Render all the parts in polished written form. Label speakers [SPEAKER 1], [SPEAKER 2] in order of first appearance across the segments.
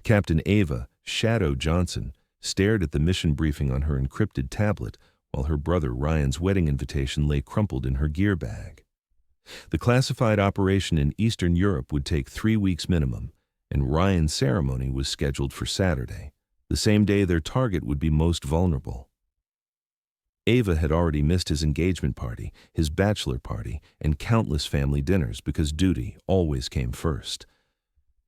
[SPEAKER 1] Captain Ava, Shadow Johnson, stared at the mission briefing on her encrypted tablet while her brother Ryan's wedding invitation lay crumpled in her gear bag. The classified operation in Eastern Europe would take 3 weeks minimum, and Ryan's ceremony was scheduled for Saturday, the same day their target would be most vulnerable. Ava had already missed his engagement party, his bachelor party, and countless family dinners because duty always came first.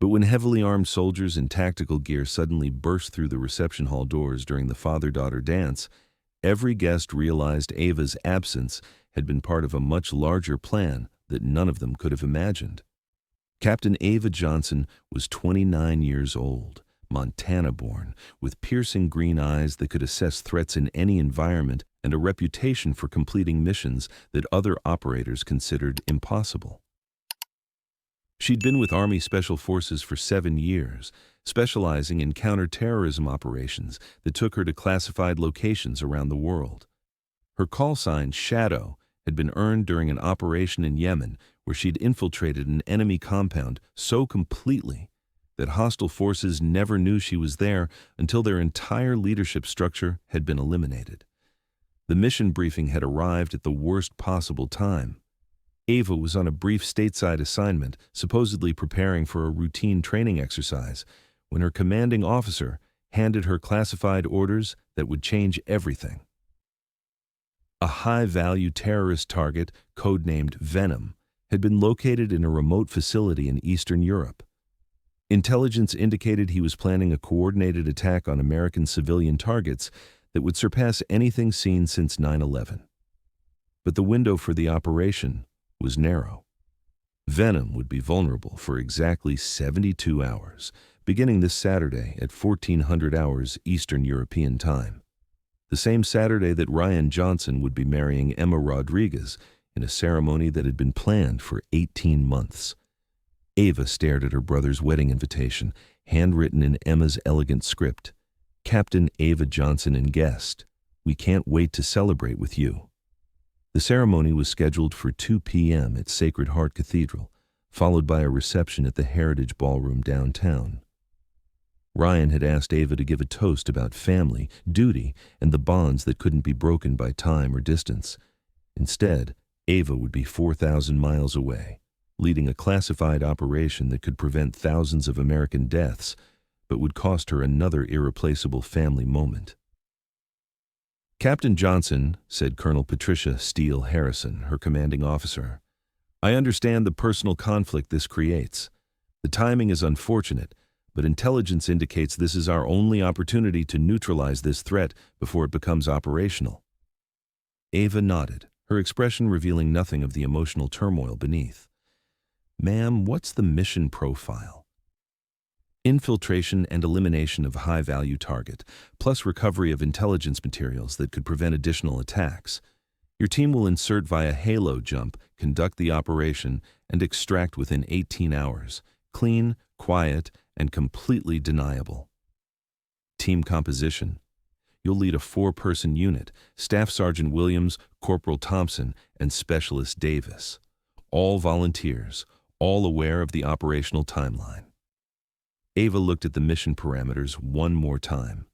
[SPEAKER 1] But when heavily armed soldiers in tactical gear suddenly burst through the reception hall doors during the father-daughter dance, every guest realized Ava's absence had been part of a much larger plan that none of them could have imagined. Captain Ava Johnson was 29 years old, Montana-born, with piercing green eyes that could assess threats in any environment and a reputation for completing missions that other operators considered impossible. She'd been with Army Special Forces for 7 years, specializing in counterterrorism operations that took her to classified locations around the world. Her call sign, Shadow, had been earned during an operation in Yemen where she'd infiltrated an enemy compound so completely that hostile forces never knew she was there until their entire leadership structure had been eliminated. The mission briefing had arrived at the worst possible time. Ava was on a brief stateside assignment, supposedly preparing for a routine training exercise, when her commanding officer handed her classified orders that would change everything. A high-value terrorist target, codenamed Venom, had been located in a remote facility in Eastern Europe. Intelligence indicated he was planning a coordinated attack on American civilian targets that would surpass anything seen since 9/11. But the window for the operation was narrow. Venom would be vulnerable for exactly 72 hours, beginning this Saturday at 1400 hours Eastern European time. The same Saturday that Ryan Johnson would be marrying Emma Rodriguez in a ceremony that had been planned for 18 months. Ava stared at her brother's wedding invitation, handwritten in Emma's elegant script. Captain Ava Johnson and guest, we can't wait to celebrate with you. The ceremony was scheduled for 2 p.m. at Sacred Heart Cathedral, followed by a reception at the Heritage Ballroom downtown. Ryan had asked Ava to give a toast about family, duty, and the bonds that couldn't be broken by time or distance. Instead, Ava would be 4,000 miles away, leading a classified operation that could prevent thousands of American deaths, but would cost her another irreplaceable family moment. Captain Johnson, said Colonel Patricia Steele Harrison, her commanding officer, I understand the personal conflict this creates. The timing is unfortunate, but intelligence indicates this is our only opportunity to neutralize this threat before it becomes operational. Ava nodded, her expression revealing nothing of the emotional turmoil beneath. Ma'am, what's the mission profile? Infiltration and elimination of high-value target, plus recovery of intelligence materials that could prevent additional attacks. Your team will insert via halo jump, conduct the operation, and extract within 18 hours. Clean, quiet, and completely deniable. Team composition. You'll lead a 4-person unit, Staff Sergeant Williams, Corporal Thompson, and Specialist Davis. All volunteers, all aware of the operational timeline. Ava looked at the mission parameters one more time.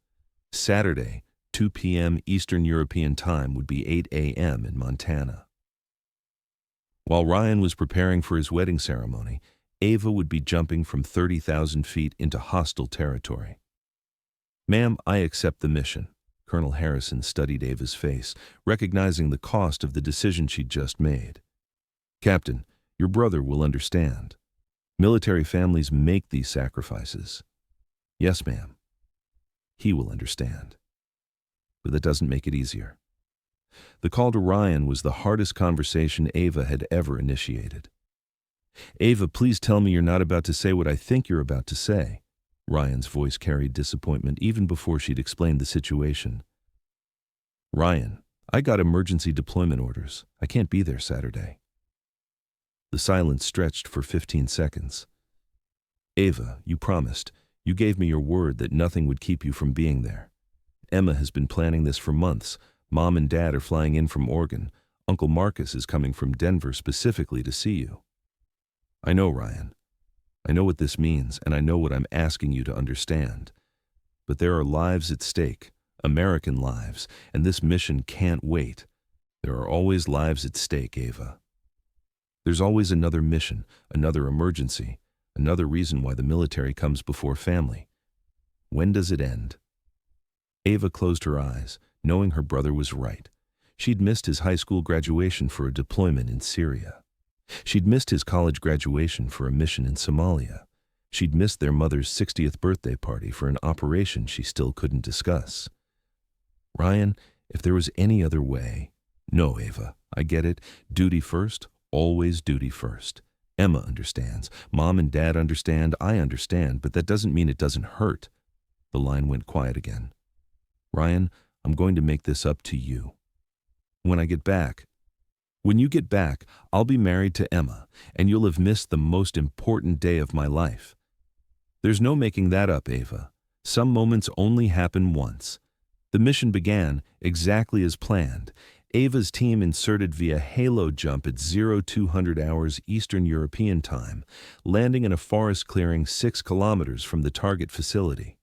[SPEAKER 1] Saturday, 2 p.m. Eastern European Time would be 8 a.m. in Montana. While Ryan was preparing for his wedding ceremony, Ava would be jumping from 30,000 feet into hostile territory. Ma'am, I accept the mission. Colonel Harrison studied Ava's face, recognizing the cost of the decision she'd just made. Captain, your brother will understand. Military families make these sacrifices. Yes, ma'am. He will understand. But that doesn't make it easier. The call to Ryan was the hardest conversation Ava had ever initiated. Ava, please tell me you're not about to say what I think you're about to say. Ryan's voice carried disappointment even before she'd explained the situation. Ryan, I got emergency deployment orders. I can't be there Saturday. The silence stretched for 15 seconds. Ava, you promised. You gave me your word that nothing would keep you from being there. Emma has been planning this for months. Mom and Dad are flying in from Oregon. Uncle Marcus is coming from Denver specifically to see you. I know, Ryan. I know what this means, and I know what I'm asking you to understand. But there are lives at stake, American lives, and this mission can't wait. There are always lives at stake, Ava. There's always another mission, another emergency, another reason why the military comes before family. When does it end? Ava closed her eyes, knowing her brother was right. She'd missed his high school graduation for a deployment in Syria. She'd missed his college graduation for a mission in Somalia. She'd missed their mother's 60th birthday party for an operation she still couldn't discuss. Ryan, if there was any other way— No, Ava, I get it. Duty first, always duty first. Emma understands. Mom and Dad understand. I understand, but that doesn't mean it doesn't hurt. The line went quiet again. Ryan, I'm going to make this up to you. When you get back, I'll be married to Emma, and you'll have missed the most important day of my life. There's no making that up, Ava. Some moments only happen once. The mission began exactly as planned. Ava's team inserted via halo jump at 0200 hours Eastern European Time, landing in a forest clearing 6 kilometers from the target facility.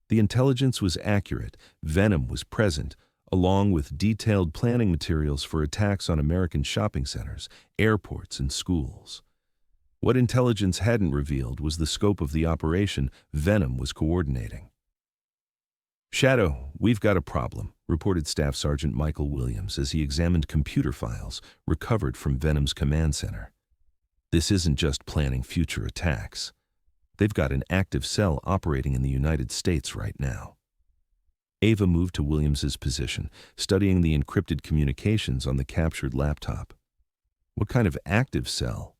[SPEAKER 1] The intelligence was accurate. Venom was present, along with detailed planning materials for attacks on American shopping centers, airports, and schools. What intelligence hadn't revealed was the scope of the operation Venom was coordinating. "Shadow, we've got a problem," reported Staff Sergeant Michael Williams as he examined computer files recovered from Venom's command center. "This isn't just planning future attacks. They've got an active cell operating in the United States right now." Ava moved to Williams's position, studying the encrypted communications on the captured laptop. "What kind of active cell?"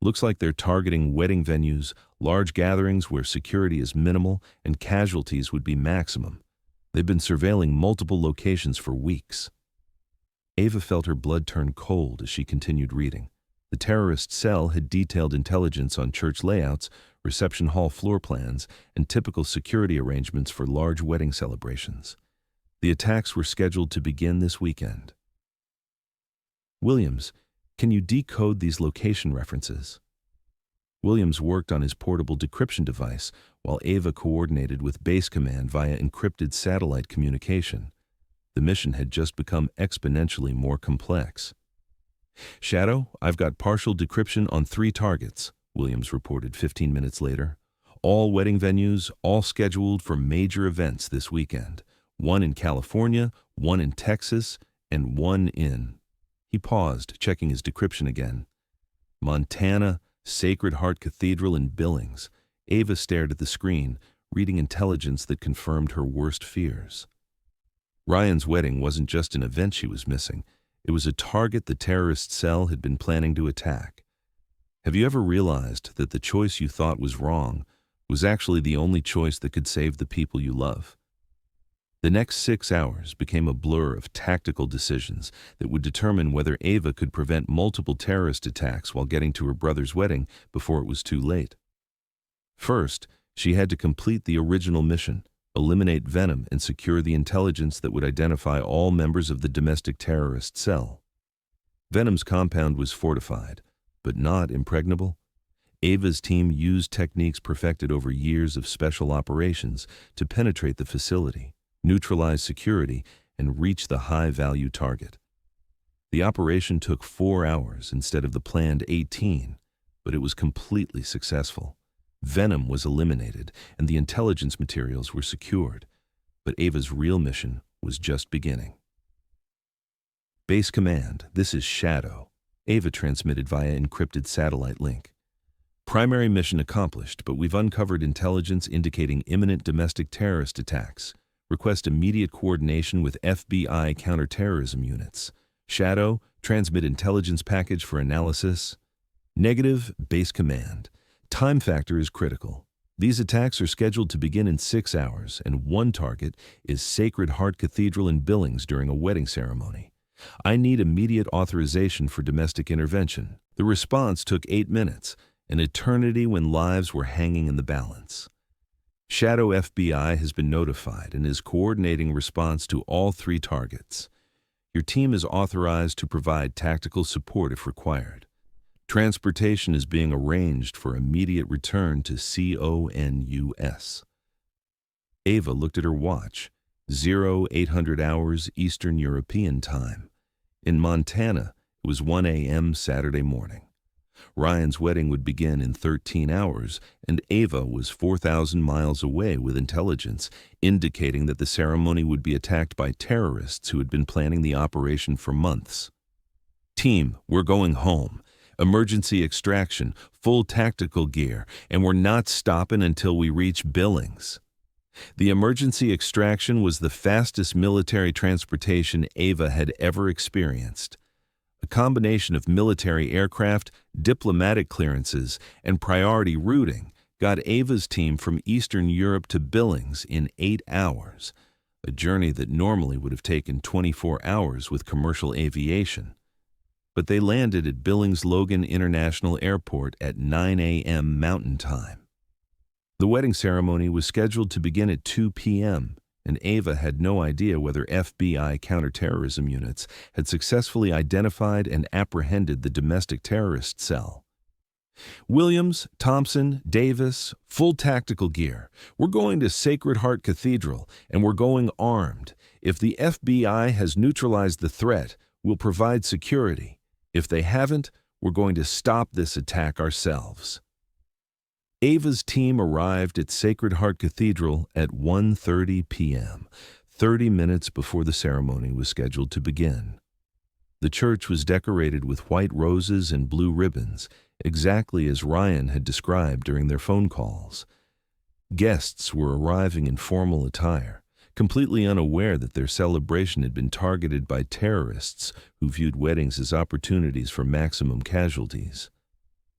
[SPEAKER 1] "Looks like they're targeting wedding venues, large gatherings where security is minimal and casualties would be maximum. They've been surveilling multiple locations for weeks." Ava felt her blood turn cold as she continued reading. The terrorist cell had detailed intelligence on church layouts, reception hall floor plans, and typical security arrangements for large wedding celebrations. The attacks were scheduled to begin this weekend. "Williams, can you decode these location references?" Williams worked on his portable decryption device while Ava coordinated with Base Command via encrypted satellite communication. The mission had just become exponentially more complex. "Shadow, I've got partial decryption on 3 targets," Williams reported 15 minutes later. "All wedding venues, all scheduled for major events this weekend. 1 in California, 1 in Texas, and 1 in—" He paused, checking his decryption again. "Montana, Sacred Heart Cathedral in Billings." Ava stared at the screen, reading intelligence that confirmed her worst fears. Ryan's wedding wasn't just an event she was missing. It was a target the terrorist cell had been planning to attack. Have you ever realized that the choice you thought was wrong was actually the only choice that could save the people you love? The next 6 hours became a blur of tactical decisions that would determine whether Ava could prevent multiple terrorist attacks while getting to her brother's wedding before it was too late. First, she had to complete the original mission, eliminate Venom and secure the intelligence that would identify all members of the domestic terrorist cell. Venom's compound was fortified, but not impregnable. Ava's team used techniques perfected over years of special operations to penetrate the facility, neutralize security, and reach the high-value target. The operation took 4 hours instead of the planned 18, but it was completely successful. Venom was eliminated, and the intelligence materials were secured, but Ava's real mission was just beginning. "Base Command, this is Shadow," Ava transmitted via encrypted satellite link. "Primary mission accomplished, but we've uncovered intelligence indicating imminent domestic terrorist attacks. Request immediate coordination with FBI counterterrorism units. Shadow, transmit intelligence package for analysis." "Negative, Base Command. Time factor is critical. These attacks are scheduled to begin in 6 hours, and one target is Sacred Heart Cathedral in Billings during a wedding ceremony. I need immediate authorization for domestic intervention." The response took 8 minutes, an eternity when lives were hanging in the balance. "Shadow FBI has been notified and is coordinating response to all 3 targets. Your team is authorized to provide tactical support if required. Transportation is being arranged for immediate return to CONUS. Ava looked at her watch. 0800 hours Eastern European Time. In Montana, it was 1 a.m. Saturday morning. Ryan's wedding would begin in 13 hours, and Ava was 4,000 miles away with intelligence, indicating that the ceremony would be attacked by terrorists who had been planning the operation for months. Team, we're going home. Emergency extraction, full tactical gear, and we're not stopping until we reach Billings. The emergency extraction was the fastest military transportation Ava had ever experienced. A combination of military aircraft, diplomatic clearances, and priority routing got Ava's team from Eastern Europe to Billings in 8 hours, a journey that normally would have taken 24 hours with commercial aviation. But they landed at Billings-Logan International Airport at 9 a.m. Mountain Time. The wedding ceremony was scheduled to begin at 2 p.m., and Ava had no idea whether FBI counterterrorism units had successfully identified and apprehended the domestic terrorist cell. Williams, Thompson, Davis, full tactical gear. We're going to Sacred Heart Cathedral, and we're going armed. If the FBI has neutralized the threat, we'll provide security. If they haven't, we're going to stop this attack ourselves. Ava's team arrived at Sacred Heart Cathedral at 1:30 p.m., 30 minutes before the ceremony was scheduled to begin. The church was decorated with white roses and blue ribbons, exactly as Ryan had described during their phone calls. Guests were arriving in formal attire, completely unaware that their celebration had been targeted by terrorists who viewed weddings as opportunities for maximum casualties.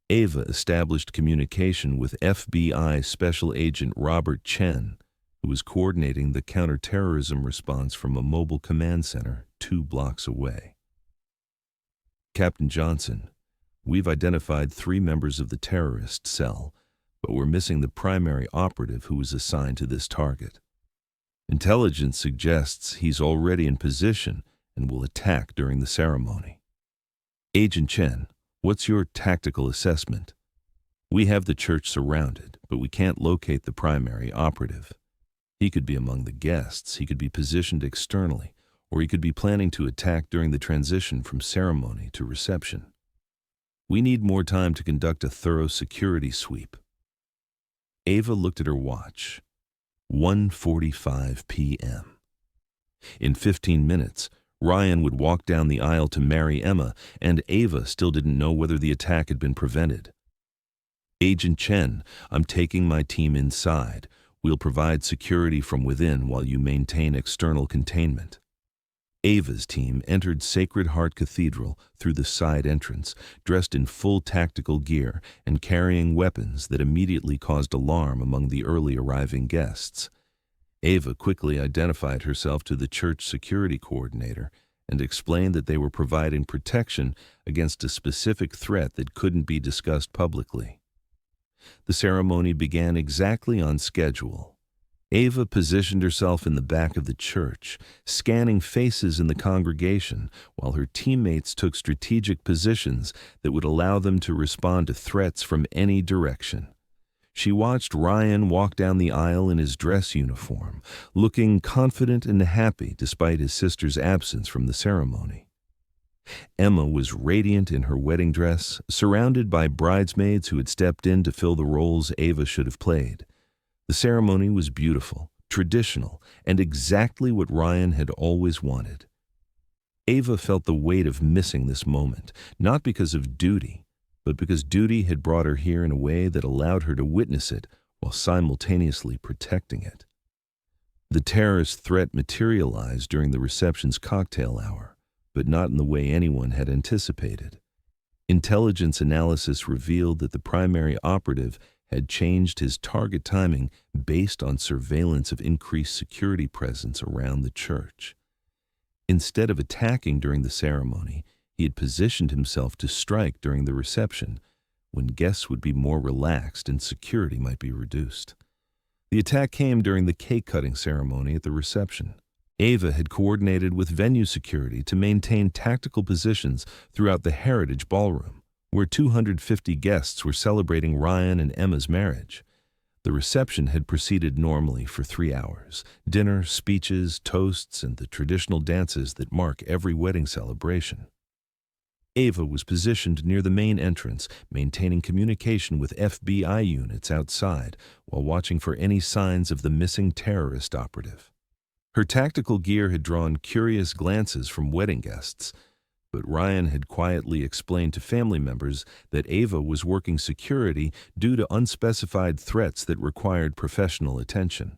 [SPEAKER 1] Ava established communication with FBI Special Agent Robert Chen, who was coordinating the counterterrorism response from a mobile command center 2 blocks away. Captain Johnson, we've identified 3 members of the terrorist cell, but we're missing the primary operative who was assigned to this target. Intelligence suggests he's already in position and will attack during the ceremony. Agent Chen, what's your tactical assessment? We have the church surrounded, but we can't locate the primary operative. He could be among the guests, he could be positioned externally, or he could be planning to attack during the transition from ceremony to reception. We need more time to conduct a thorough security sweep. Ava looked at her watch. 1:45 p.m. In 15 minutes, Ryan would walk down the aisle to marry Emma, and Ava still didn't know whether the attack had been prevented. Agent Chen, I'm taking my team inside. We'll provide security from within while you maintain external containment. Ava's team entered Sacred Heart Cathedral through the side entrance, dressed in full tactical gear and carrying weapons that immediately caused alarm among the early arriving guests. Ava quickly identified herself to the church security coordinator and explained that they were providing protection against a specific threat that couldn't be discussed publicly. The ceremony began exactly on schedule. Ava positioned herself in the back of the church, scanning faces in the congregation, while her teammates took strategic positions that would allow them to respond to threats from any direction. She watched Ryan walk down the aisle in his dress uniform, looking confident and happy despite his sister's absence from the ceremony. Emma was radiant in her wedding dress, surrounded by bridesmaids who had stepped in to fill the roles Ava should have played. The ceremony was beautiful, traditional, and exactly what Ryan had always wanted. Ava felt the weight of missing this moment, not because of duty, but because duty had brought her here in a way that allowed her to witness it while simultaneously protecting it. The terrorist threat materialized during the reception's cocktail hour, but not in the way anyone had anticipated. Intelligence analysis revealed that the primary operative had changed his target timing based on surveillance of increased security presence around the church. Instead of attacking during the ceremony, he had positioned himself to strike during the reception, when guests would be more relaxed and security might be reduced. The attack came during the cake-cutting ceremony at the reception. Ava had coordinated with venue security to maintain tactical positions throughout the Heritage Ballroom, where 250 guests were celebrating Ryan and Emma's marriage. The reception had proceeded normally for 3 hours. Dinner, speeches, toasts, and the traditional dances that mark every wedding celebration. Ava was positioned near the main entrance, maintaining communication with FBI units outside while watching for any signs of the missing terrorist operative. Her tactical gear had drawn curious glances from wedding guests, but Ryan had quietly explained to family members that Ava was working security due to unspecified threats that required professional attention.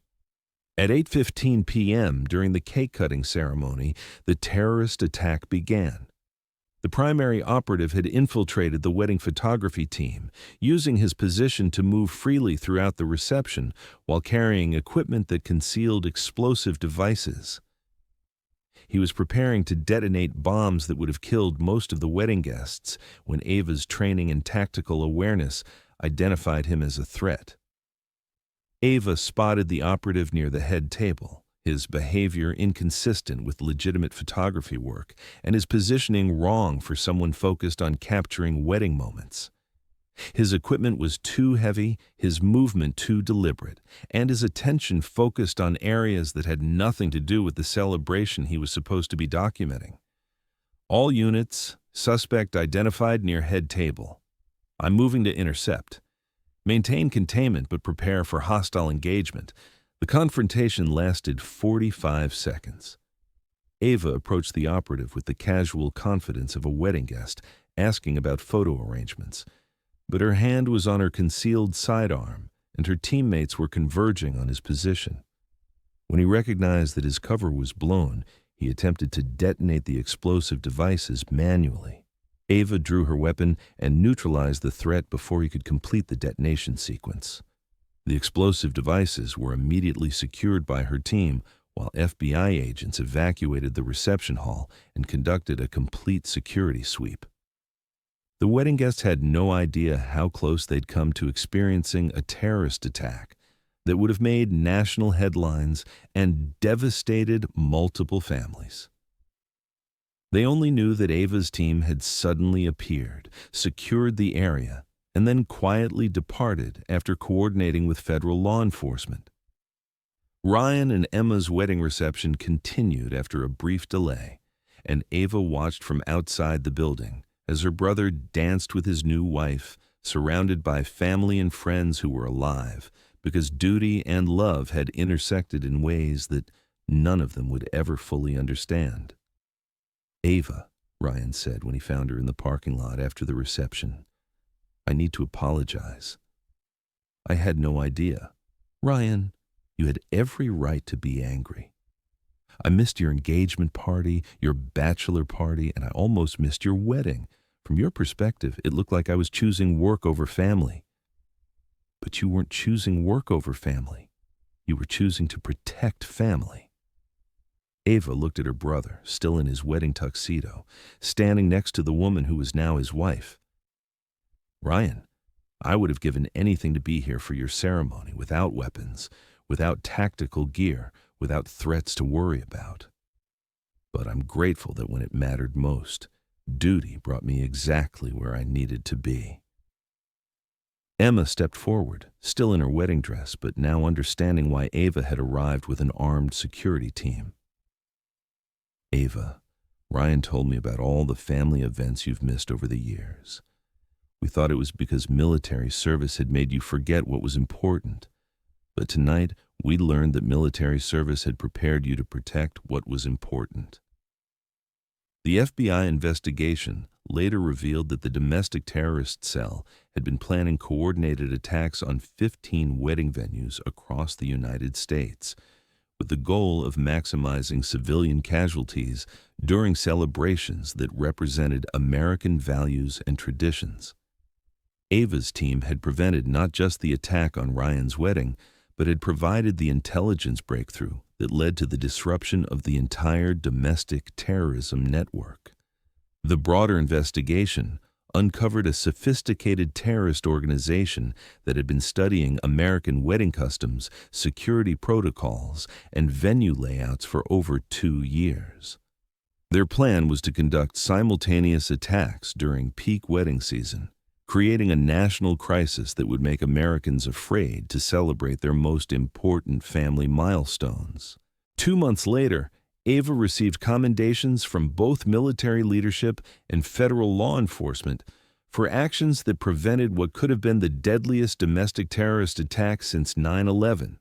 [SPEAKER 1] At 8:15 p.m., during the cake-cutting ceremony, the terrorist attack began. The primary operative had infiltrated the wedding photography team, using his position to move freely throughout the reception while carrying equipment that concealed explosive devices. He was preparing to detonate bombs that would have killed most of the wedding guests when Ava's training and tactical awareness identified him as a threat. Ava spotted the operative near the head table, his behavior inconsistent with legitimate photography work, and his positioning wrong for someone focused on capturing wedding moments. His equipment was too heavy, his movement too deliberate, and his attention focused on areas that had nothing to do with the celebration he was supposed to be documenting. All units, suspect identified near head table. I'm moving to intercept. Maintain containment but prepare for hostile engagement. The confrontation lasted 45 seconds. Ava approached the operative with the casual confidence of a wedding guest, asking about photo arrangements. But her hand was on her concealed sidearm, and her teammates were converging on his position. When he recognized that his cover was blown, he attempted to detonate the explosive devices manually. Ava drew her weapon and neutralized the threat before he could complete the detonation sequence. The explosive devices were immediately secured by her team, while FBI agents evacuated the reception hall and conducted a complete security sweep. The wedding guests had no idea how close they'd come to experiencing a terrorist attack that would have made national headlines and devastated multiple families. They only knew that Ava's team had suddenly appeared, secured the area, and then quietly departed after coordinating with federal law enforcement. Ryan and Emma's wedding reception continued after a brief delay, and Ava watched from outside the building as her brother danced with his new wife, surrounded by family and friends who were alive, because duty and love had intersected in ways that none of them would ever fully understand. "Ava," Ryan said when he found her in the parking lot after the reception, "I need to apologize. I had no idea." "Ryan, you had every right to be angry. I missed your engagement party, your bachelor party, and I almost missed your wedding. From your perspective, it looked like I was choosing work over family. But you weren't choosing work over family. You were choosing to protect family." Ava looked at her brother, still in his wedding tuxedo, standing next to the woman who was now his wife. "Ryan, I would have given anything to be here for your ceremony, without weapons, without tactical gear, without threats to worry about. But I'm grateful that when it mattered most, duty brought me exactly where I needed to be." Emma stepped forward, still in her wedding dress, but now understanding why Ava had arrived with an armed security team. "Ava, Ryan told me about all the family events you've missed over the years. We thought it was because military service had made you forget what was important. But tonight, we learned that military service had prepared you to protect what was important." The FBI investigation later revealed that the domestic terrorist cell had been planning coordinated attacks on 15 wedding venues across the United States, with the goal of maximizing civilian casualties during celebrations that represented American values and traditions. Ava's team had prevented not just the attack on Ryan's wedding, but had provided the intelligence breakthrough that led to the disruption of the entire domestic terrorism network. The broader investigation uncovered a sophisticated terrorist organization that had been studying American wedding customs, security protocols, and venue layouts for over 2 years. Their plan was to conduct simultaneous attacks during peak wedding season, creating a national crisis that would make Americans afraid to celebrate their most important family milestones. 2 months later, Ava received commendations from both military leadership and federal law enforcement for actions that prevented what could have been the deadliest domestic terrorist attack since 9/11.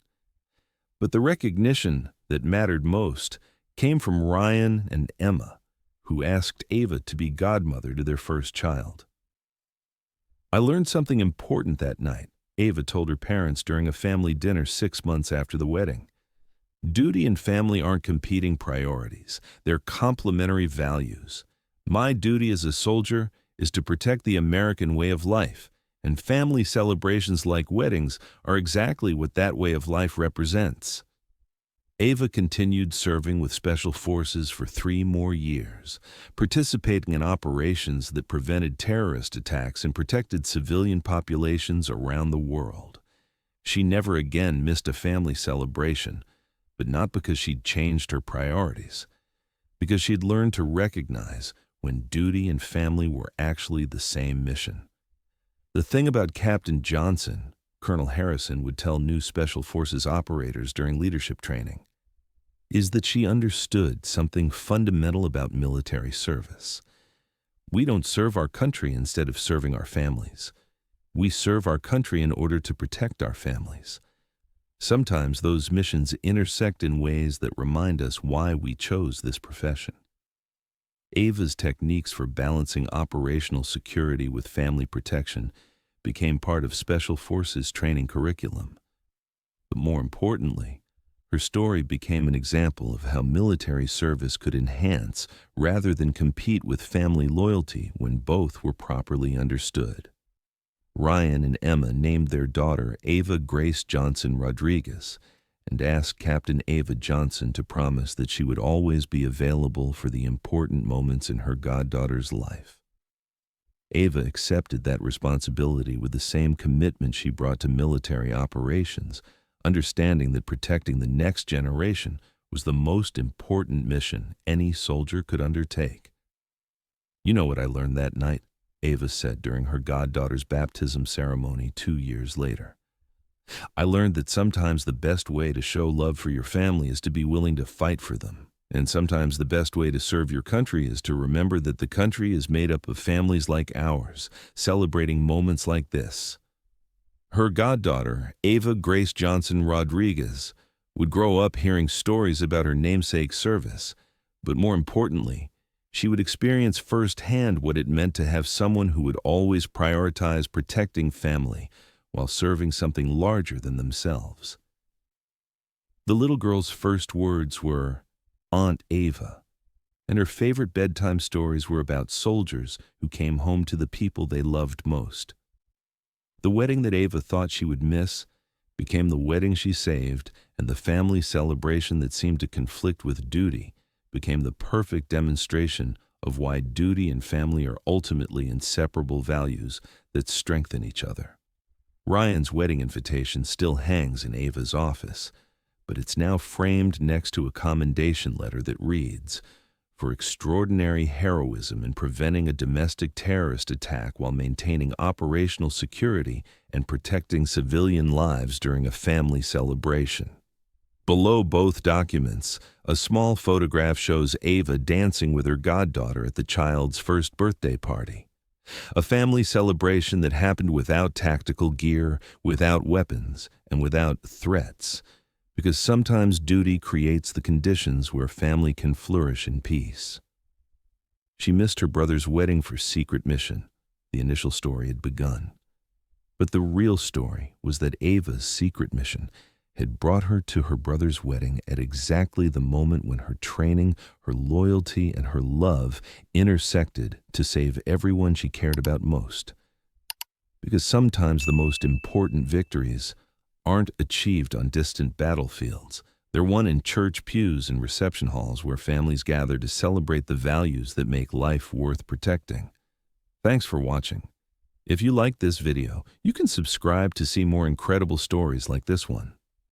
[SPEAKER 1] But the recognition that mattered most came from Ryan and Emma, who asked Ava to be godmother to their first child. "I learned something important that night," Ava told her parents during a family dinner 6 months after the wedding. "Duty and family aren't competing priorities. They're complementary values. My duty as a soldier is to protect the American way of life, and family celebrations like weddings are exactly what that way of life represents." Ava continued serving with Special Forces for 3 more years, participating in operations that prevented terrorist attacks and protected civilian populations around the world. She never again missed a family celebration, but not because she'd changed her priorities, because she'd learned to recognize when duty and family were actually the same mission. The thing about Captain Johnson, Colonel Harrison would tell new Special Forces operators during leadership training, is that she understood something fundamental about military service. We don't serve our country instead of serving our families. We serve our country in order to protect our families. Sometimes those missions intersect in ways that remind us why we chose this profession. Ava's techniques for balancing operational security with family protection became part of Special Forces training curriculum. But more importantly, her story became an example of how military service could enhance rather than compete with family loyalty when both were properly understood. Ryan and Emma named their daughter Ava Grace Johnson Rodriguez and asked Captain Ava Johnson to promise that she would always be available for the important moments in her goddaughter's life. Ava accepted that responsibility with the same commitment she brought to military operations, understanding that protecting the next generation was the most important mission any soldier could undertake. "You know what I learned that night," Ava said during her goddaughter's baptism ceremony 2 years later. "I learned that sometimes the best way to show love for your family is to be willing to fight for them. And sometimes the best way to serve your country is to remember that the country is made up of families like ours, celebrating moments like this." Her goddaughter, Ava Grace Johnson Rodriguez, would grow up hearing stories about her namesake's service, but more importantly, she would experience firsthand what it meant to have someone who would always prioritize protecting family while serving something larger than themselves. The little girl's first words were, "Aunt Ava," and her favorite bedtime stories were about soldiers who came home to the people they loved most. The wedding that Ava thought she would miss became the wedding she saved, and the family celebration that seemed to conflict with duty became the perfect demonstration of why duty and family are ultimately inseparable values that strengthen each other. Ryan's wedding invitation still hangs in Ava's office, but it's now framed next to a commendation letter that reads, "For extraordinary heroism in preventing a domestic terrorist attack while maintaining operational security and protecting civilian lives during a family celebration." Below both documents, a small photograph shows Ava dancing with her goddaughter at the child's first birthday party. A family celebration that happened without tactical gear, without weapons, and without threats, because sometimes duty creates the conditions where family can flourish in peace. She missed her brother's wedding for secret mission. The initial story had begun. But the real story was that Ava's secret mission had brought her to her brother's wedding at exactly the moment when her training, her loyalty, and her love intersected to save everyone she cared about most. Because sometimes the most important victories aren't achieved on distant battlefields. They're won in church pews and reception halls where families gather to celebrate the values that make life worth protecting. Thanks for watching. If you liked this video, you can subscribe to see more incredible stories like this one.